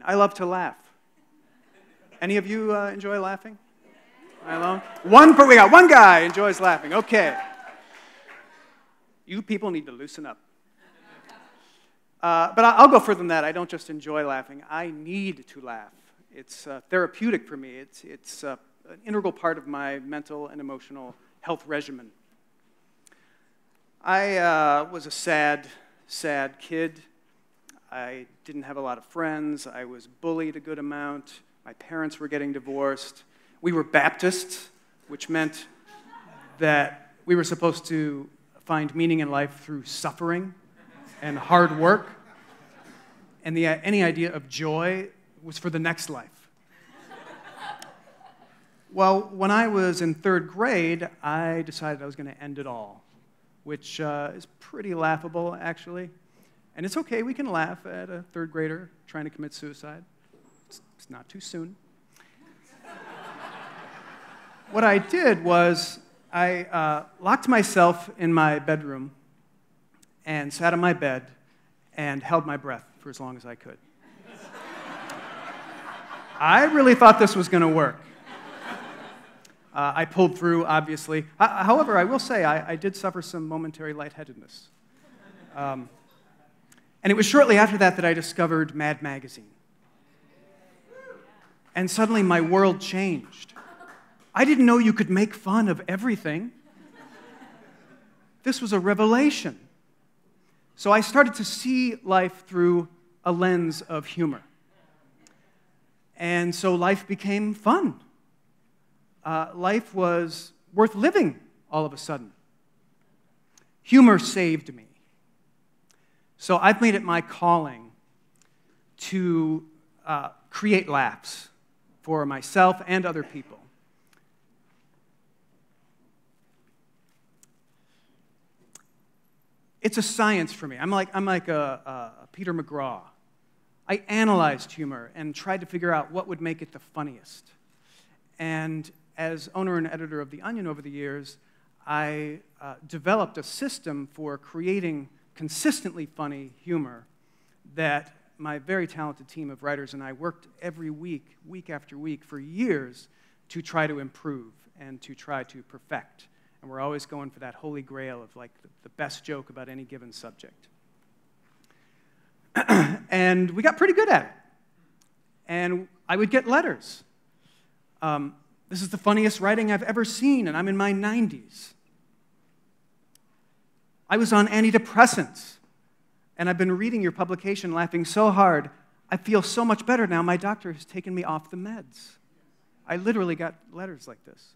I love to laugh. Any of you enjoy laughing? Am I alone? We got one guy enjoys laughing. Okay. You people need to loosen up. But I'll go further than that. I don't just enjoy laughing. I need to laugh. It's therapeutic for me. It's an integral part of my mental and emotional health regimen. I was a sad kid. I didn't have a lot of friends. I was bullied a good amount. My parents were getting divorced. We were Baptists, which meant that we were supposed to find meaning in life through suffering and hard work. And any idea of joy was for the next life. Well, when I was in 3rd grade, I decided I was going to end it all, which is pretty laughable, actually. And it's okay, we can laugh at a 3rd grader trying to commit suicide. It's not too soon. What I did was I locked myself in my bedroom and sat on my bed and held my breath for as long as I could. I really thought this was going to work. I pulled through, obviously. However, I will say I did suffer some momentary lightheadedness. And it was shortly after that I discovered Mad Magazine. And suddenly my world changed. I didn't know you could make fun of everything. This was a revelation. So I started to see life through a lens of humor. And so life became fun. Life was worth living all of a sudden. Humor saved me. So I've made it my calling to create laughs for myself and other people. It's a science for me. I'm like a Peter McGraw. I analyzed humor and tried to figure out what would make it the funniest. And as owner and editor of The Onion over the years, I developed a system for creating consistently funny humor that my very talented team of writers and I worked every week, week after week, for years to try to improve and to try to perfect. And we're always going for that holy grail of like the best joke about any given subject. And we got pretty good at it. And I would get letters. This is the funniest writing I've ever seen, and I'm in my 90s. I was on antidepressants, and I've been reading your publication laughing so hard, I feel so much better now. My doctor has taken me off the meds. I literally got letters like this.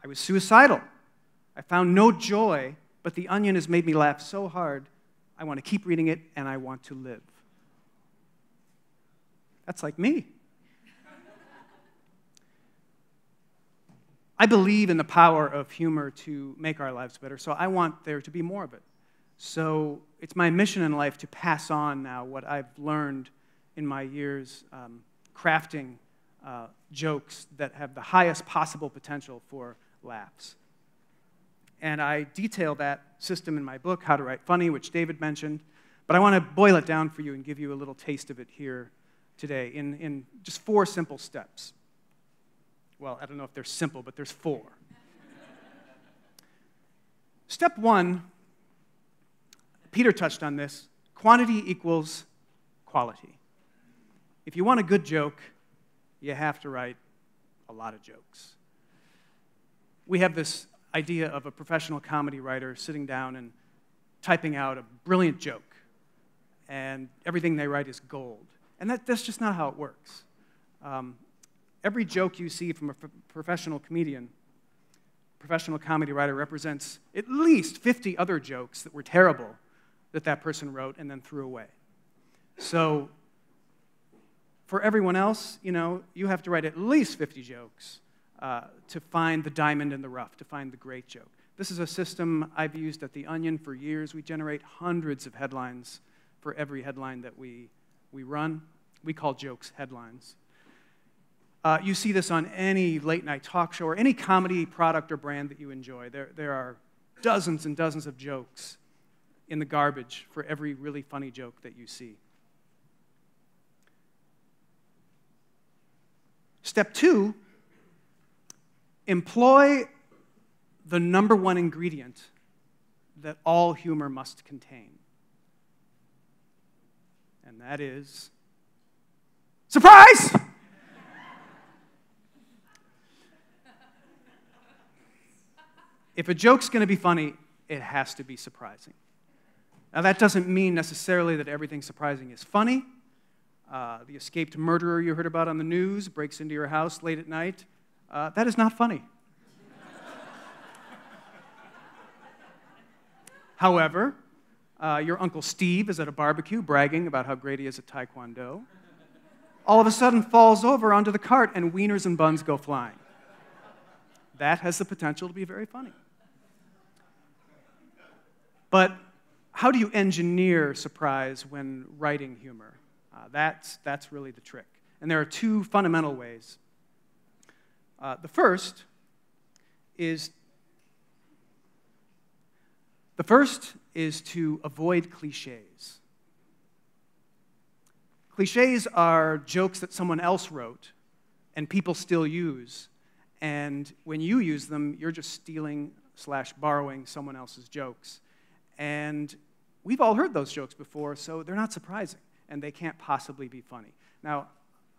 I was suicidal. I found no joy, but The Onion has made me laugh so hard, I want to keep reading it, and I want to live. That's like me. I believe in the power of humor to make our lives better, so I want there to be more of it. So it's my mission in life to pass on now what I've learned in my years crafting jokes that have the highest possible potential for laughs. And I detail that system in my book, How to Write Funny, which David mentioned, but I want to boil it down for you and give you a little taste of it here today in just 4 simple steps. Well, I don't know if they're simple, but there's 4. Step 1, Peter touched on this, quantity equals quality. If you want a good joke, you have to write a lot of jokes. We have this idea of a professional comedy writer sitting down and typing out a brilliant joke, and everything they write is gold. And that's just not how it works. Every joke you see from a professional comedian, professional comedy writer, represents at least 50 other jokes that were terrible that person wrote and then threw away. So for everyone else, you have to write at least 50 jokes to find the diamond in the rough, to find the great joke. This is a system I've used at The Onion for years. We generate hundreds of headlines for every headline that we run. We call jokes headlines. You see this on any late-night talk show or any comedy product or brand that you enjoy. There are dozens and dozens of jokes in the garbage for every really funny joke that you see. Step 2, employ the number one ingredient that all humor must contain. And that is surprise! If a joke's going to be funny, it has to be surprising. Now, that doesn't mean necessarily that everything surprising is funny. The escaped murderer you heard about on the news breaks into your house late at night. That is not funny. However, your Uncle Steve is at a barbecue bragging about how great he is at Taekwondo. All of a sudden falls over onto the cart and wieners and buns go flying. That has the potential to be very funny. But how do you engineer surprise when writing humor? That's really the trick. And there are two fundamental ways. The first is to avoid cliches. Cliches are jokes that someone else wrote and people still use. And when you use them, you're just stealing/borrowing someone else's jokes. And we've all heard those jokes before, so they're not surprising, and they can't possibly be funny. Now,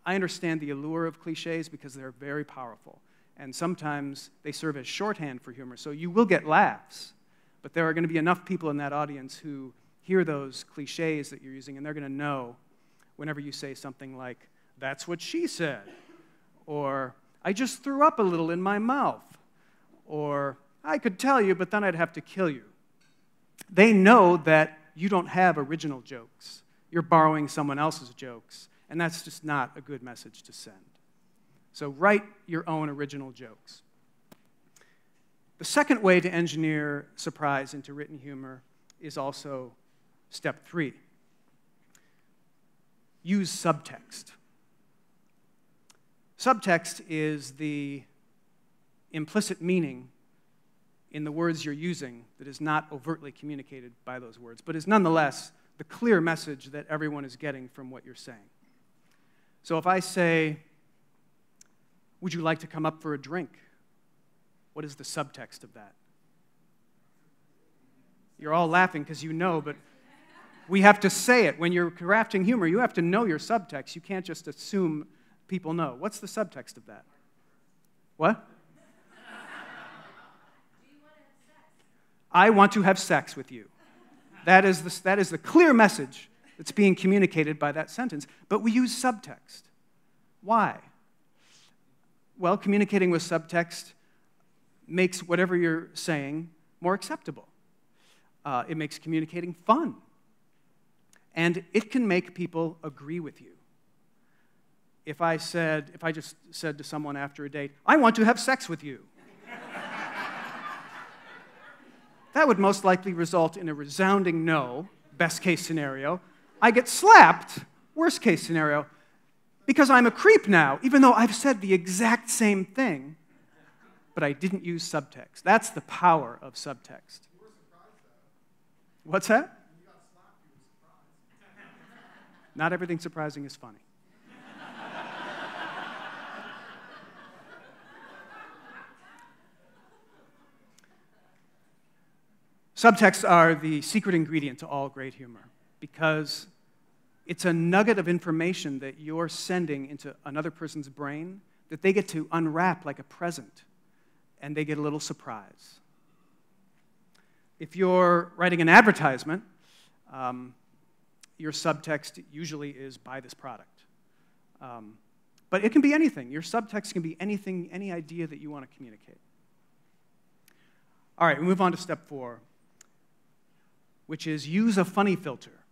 I understand the allure of cliches because they're very powerful, and sometimes they serve as shorthand for humor, so you will get laughs, but there are going to be enough people in that audience who hear those cliches that you're using, and they're going to know whenever you say something like, "That's what she said," or "I just threw up a little in my mouth," or "I could tell you, but then I'd have to kill you." They know that you don't have original jokes. You're borrowing someone else's jokes, and that's just not a good message to send. So write your own original jokes. The second way to engineer surprise into written humor is also step 3. Use subtext. Subtext is the implicit meaning in the words you're using that is not overtly communicated by those words, but is nonetheless the clear message that everyone is getting from what you're saying. So if I say, "Would you like to come up for a drink?" What is the subtext of that? You're all laughing because you know, but we have to say it. When you're crafting humor, you have to know your subtext. You can't just assume people know. What's the subtext of that? What? I want to have sex with you. That is the clear message that's being communicated by that sentence. But we use subtext. Why? Well, communicating with subtext makes whatever you're saying more acceptable. It makes communicating fun. And it can make people agree with you. If I just said to someone after a date, "I want to have sex with you," that would most likely result in a resounding no, best case scenario. I get slapped, worst case scenario, because I'm a creep now, even though I've said the exact same thing, but I didn't use subtext. That's the power of subtext. You were surprised, though. What's that? When you got slapped, you were surprised. Not everything surprising is funny. Subtexts are the secret ingredient to all great humor because it's a nugget of information that you're sending into another person's brain that they get to unwrap like a present, and they get a little surprise. If you're writing an advertisement, your subtext usually is "buy this product." But it can be anything. Your subtext can be anything, any idea that you want to communicate. All right, we move on to step 4. Which is use a funny filter.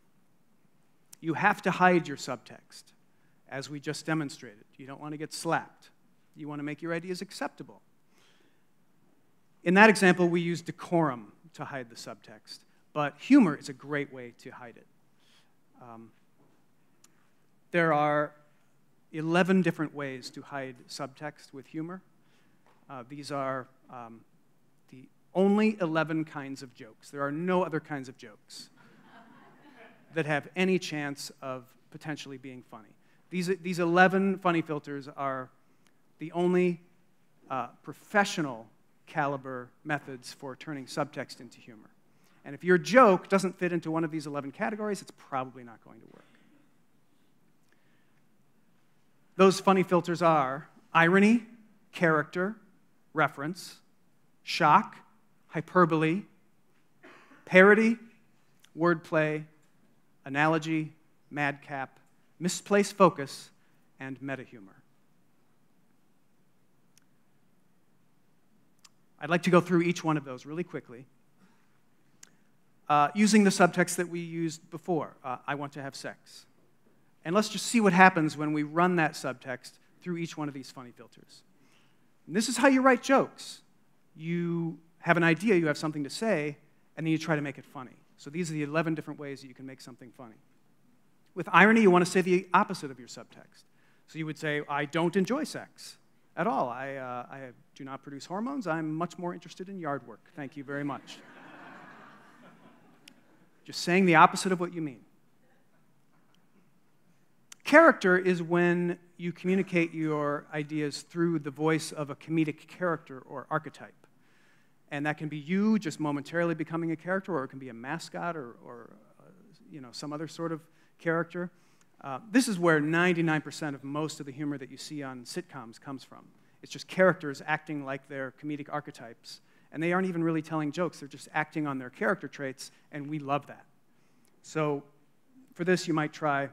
You have to hide your subtext, as we just demonstrated. You don't want to get slapped. You want to make your ideas acceptable. In that example, we use decorum to hide the subtext, but humor is a great way to hide it. There are 11 different ways to hide subtext with humor. These are the only 11 kinds of jokes. There are no other kinds of jokes that have any chance of potentially being funny. These 11 funny filters are the only professional caliber methods for turning subtext into humor. And if your joke doesn't fit into one of these 11 categories, it's probably not going to work. Those funny filters are irony, character, reference, shock, hyperbole, parody, wordplay, analogy, madcap, misplaced focus, and meta-humor. I'd like to go through each one of those really quickly, using the subtext that we used before, I want to have sex. And let's just see what happens when we run that subtext through each one of these funny filters. And this is how you write jokes. You have an idea, you have something to say, and then you try to make it funny. So these are the 11 different ways that you can make something funny. With irony, you want to say the opposite of your subtext. So you would say, I don't enjoy sex at all. I do not produce hormones. I'm much more interested in yard work. Thank you very much. Just saying the opposite of what you mean. Character is when you communicate your ideas through the voice of a comedic character or archetype. And that can be you just momentarily becoming a character, or it can be a mascot or some other sort of character. This is where 99% of most of the humor that you see on sitcoms comes from. It's just characters acting like they're comedic archetypes. And they aren't even really telling jokes. They're just acting on their character traits, and we love that. So for this, you might try,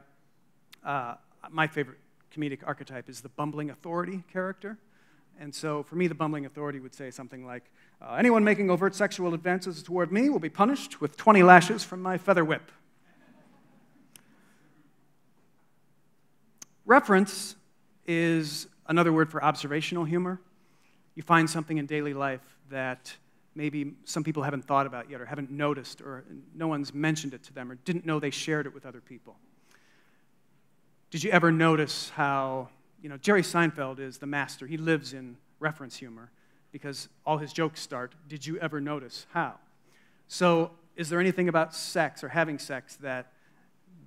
my favorite comedic archetype is the bumbling authority character. And so for me, the bumbling authority would say something like, anyone making overt sexual advances toward me will be punished with 20 lashes from my feather whip. Reference is another word for observational humor. You find something in daily life that maybe some people haven't thought about yet or haven't noticed, or no one's mentioned it to them or didn't know they shared it with other people. Did you ever notice how, Jerry Seinfeld is the master. He lives in reference humor because all his jokes start, did you ever notice how? So is there anything about sex or having sex that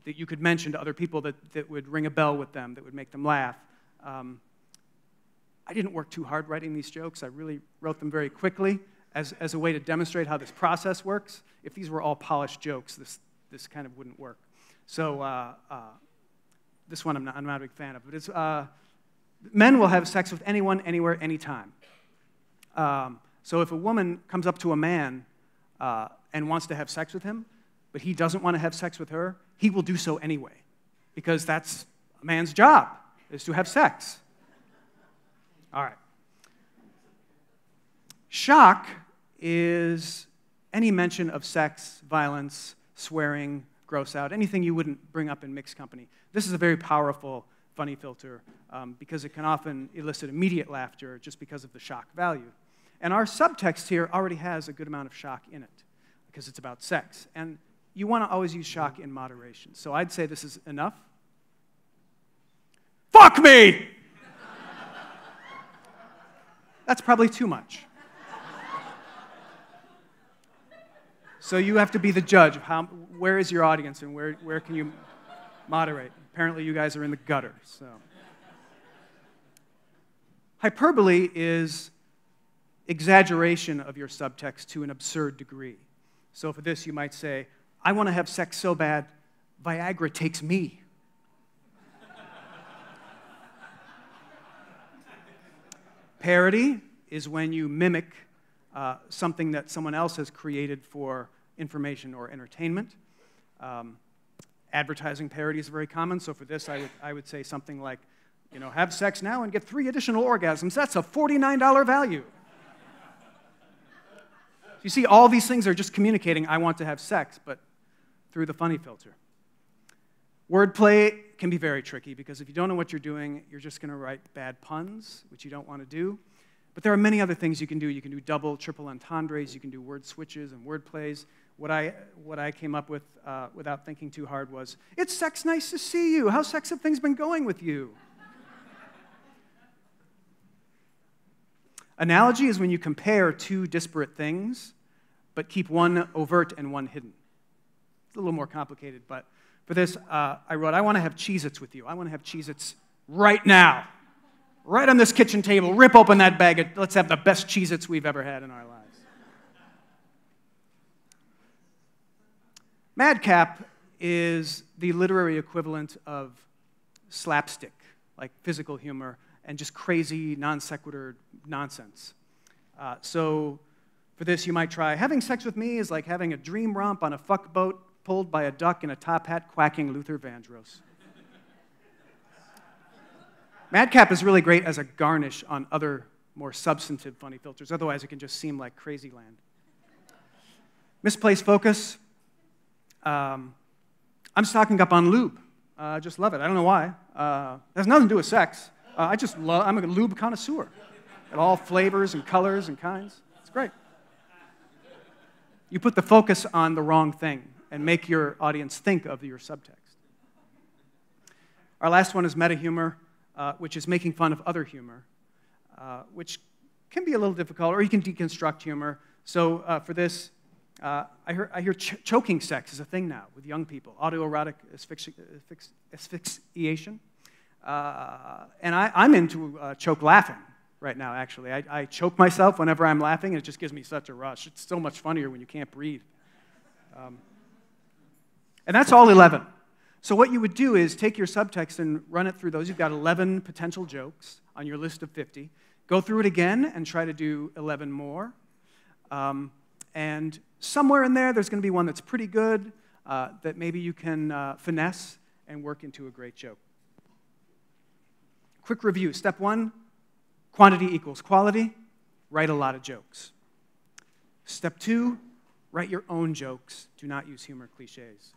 you could mention to other people that would ring a bell with them, that would make them laugh? I didn't work too hard writing these jokes. I really wrote them very quickly as a way to demonstrate how this process works. If these were all polished jokes, this kind of wouldn't work. So this one I'm not a big fan of. But it's, men will have sex with anyone, anywhere, anytime. So if a woman comes up to a man and wants to have sex with him, but he doesn't want to have sex with her, he will do so anyway, because that's a man's job, is to have sex. All right. Shock is any mention of sex, violence, swearing, gross out, anything you wouldn't bring up in mixed company. This is a very powerful funny filter because it can often elicit immediate laughter just because of the shock value. And our subtext here already has a good amount of shock in it because it's about sex. And you want to always use shock in moderation. So I'd say this is enough. Fuck me! That's probably too much. So you have to be the judge of where is your audience and where can you moderate. Apparently you guys are in the gutter. So hyperbole is exaggeration of your subtext to an absurd degree. So for this you might say, I want to have sex so bad, Viagra takes me. Parody is when you mimic something that someone else has created for information or entertainment. Advertising parody is very common, so for this I would say something like, have sex now and get 3 additional orgasms. That's a $49 value. You see, all these things are just communicating, I want to have sex, but through the funny filter. Wordplay can be very tricky because if you don't know what you're doing, you're just going to write bad puns, which you don't want to do. But there are many other things you can do. You can do double, triple entendres. You can do word switches and word plays. What I came up with without thinking too hard was, it's sex nice to see you. How's sex have things been going with you? Analogy is when you compare 2 disparate things, but keep one overt and one hidden. It's a little more complicated, but for this, I wrote, I want to have Cheez-Its with you. I want to have Cheez-Its right now. right on this kitchen table, rip open that bag. Let's have the best Cheez-Its we've ever had in our lives. Madcap is the literary equivalent of slapstick, like physical humor, and just crazy, non sequitur nonsense. So for this, you might try, having sex with me is like having a dream romp on a fuck boat pulled by a duck in a top hat quacking Luther Vandross. Madcap is really great as a garnish on other more substantive funny filters. Otherwise, it can just seem like crazy land. Misplaced Focus. I'm stocking up on lube. I just love it. I don't know why. It has nothing to do with sex. I'm a lube connoisseur. At all flavors and colors and kinds. It's great. You put the focus on the wrong thing and make your audience think of your subtext. Our last one is meta-humor, which is making fun of other humor, which can be a little difficult, or you can deconstruct humor. So for this, I hear choking sex is a thing now with young people, autoerotic asphyxiation. And I'm into choke laughing right now, actually. I choke myself whenever I'm laughing, and it just gives me such a rush. It's so much funnier when you can't breathe. And that's all 11. So what you would do is take your subtext and run it through those. You've got 11 potential jokes on your list of 50. Go through it again and try to do 11 more. And somewhere in there, there's going to be one that's pretty good that maybe you can finesse and work into a great joke. Quick review. Step 1, quantity equals quality. Write a lot of jokes. Step 2, write your own jokes. Do not use humor cliches.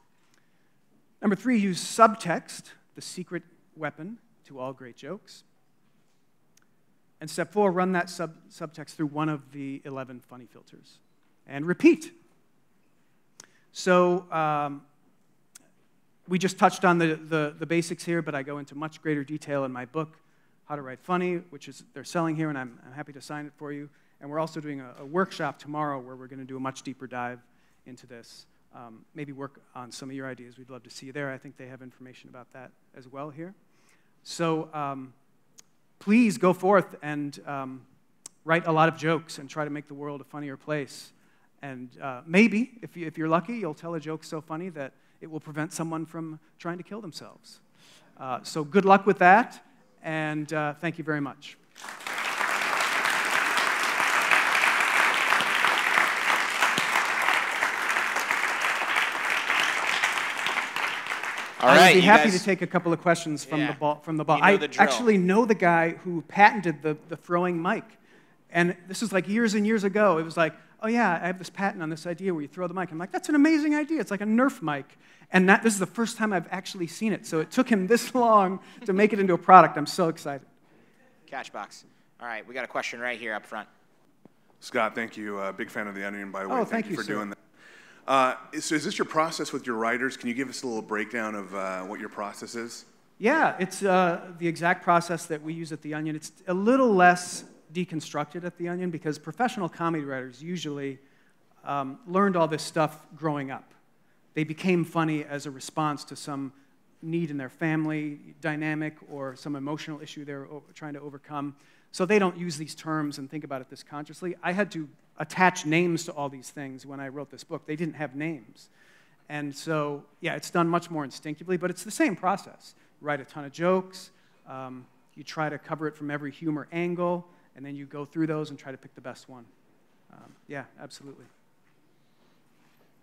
Number 3, use subtext, the secret weapon to all great jokes. And step 4, run that subtext through one of the 11 funny filters. And repeat. So we just touched on the basics here, but I go into much greater detail in my book, How to Write Funny, which is they're selling here, and I'm happy to sign it for you. And we're also doing a workshop tomorrow where we're going to do a much deeper dive into this. Maybe work on some of your ideas. We'd love to see you there. I think they have information about that as well here. So please go forth and write a lot of jokes and try to make the world a funnier place. And maybe, if you're lucky, you'll tell a joke so funny that it will prevent someone from trying to kill themselves. So good luck with that, and thank you very much. All right, I would be happy to take a couple of questions from the ball. I actually know the guy who patented the throwing mic. And this is like years and years ago. It was like, oh yeah, I have this patent on this idea where you throw the mic. I'm like, that's an amazing idea. It's like a Nerf mic. And this is the first time I've actually seen it. So it took him this long to make it into a product. I'm so excited. Catchbox. All right, we got a question right here up front. Scott, thank you. Big fan of the Onion, by the way. Oh, thank you for sir. doing that. So is this your process with your writers? Can you give us a little breakdown of what your process is? Yeah, it's the exact process that we use at the Onion. It's a little less deconstructed at the Onion because professional comedy writers usually learned all this stuff growing up. They became funny as a response to some need in their family dynamic or some emotional issue they're trying to overcome. So they don't use these terms and think about it this consciously. I had to attach names to all these things when I wrote this book. They didn't have names. And so, yeah, it's done much more instinctively, but it's the same process. You write a ton of jokes, you try to cover it from every humor angle, and then you go through those and try to pick the best one. Yeah, absolutely.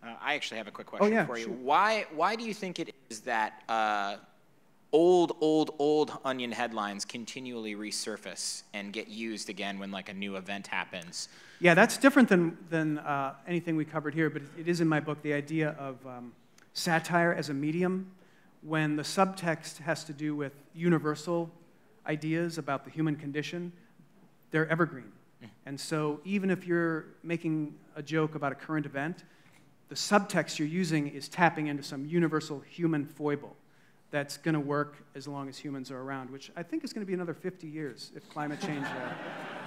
I actually have a quick question for you. Sure. Why do you think it is that old Onion headlines continually resurface and get used again when like a new event happens? Yeah, that's different than anything we covered here, but it is in my book, the idea of satire as a medium, when the subtext has to do with universal ideas about the human condition, they're evergreen. And so even if you're making a joke about a current event, the subtext you're using is tapping into some universal human foible that's going to work as long as humans are around, which I think is going to be another 50 years if climate change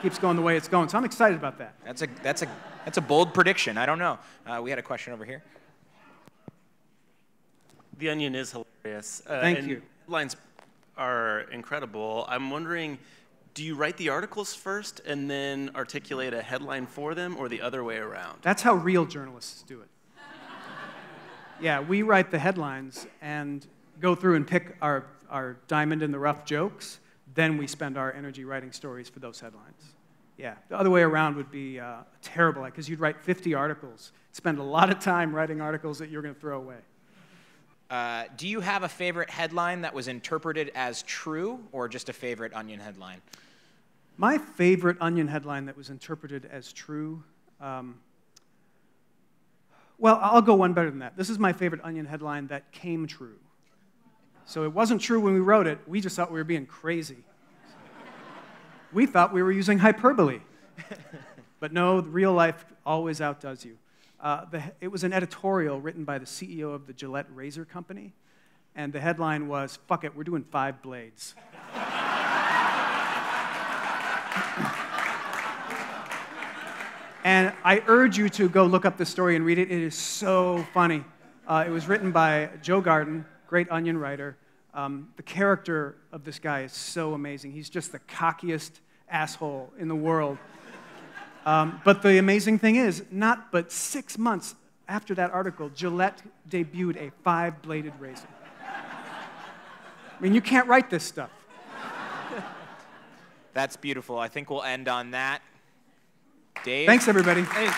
keeps going the way it's going. So I'm excited about that. That's a bold prediction. I don't know. We had a question over here. The Onion is hilarious. Thank you. Lines are incredible. I'm wondering, Do you write the articles first and then articulate a headline for them, or the other way around? That's how real journalists do it. Yeah, we write the headlines and go through and pick our diamond in the rough jokes. Then we spend our energy writing stories for those headlines. Yeah, the other way around would be terrible, because you'd write 50 articles, spend a lot of time writing articles that you're going to throw away. Do you have a favorite headline that was interpreted as true, or just a favorite Onion headline? My favorite Onion headline that was interpreted as true, well, I'll go one better than that. This is my favorite Onion headline that came true. So it wasn't true when we wrote it. We just thought we were being crazy. We thought we were using hyperbole. But no, real life always outdoes you. It was an editorial written by the CEO of the Gillette Razor Company, and the headline was, "Fuck it, we're doing 5 blades." And I urge you to go look up the story and read it. It is so funny. It was written by Joe Garden, great Onion writer. The character of this guy is so amazing. He's just the cockiest asshole in the world. But the amazing thing is, not but 6 months after that article, Gillette debuted a 5-bladed razor. I mean, you can't write this stuff. That's beautiful. I think we'll end on that. Dave? Thanks, everybody. Hey.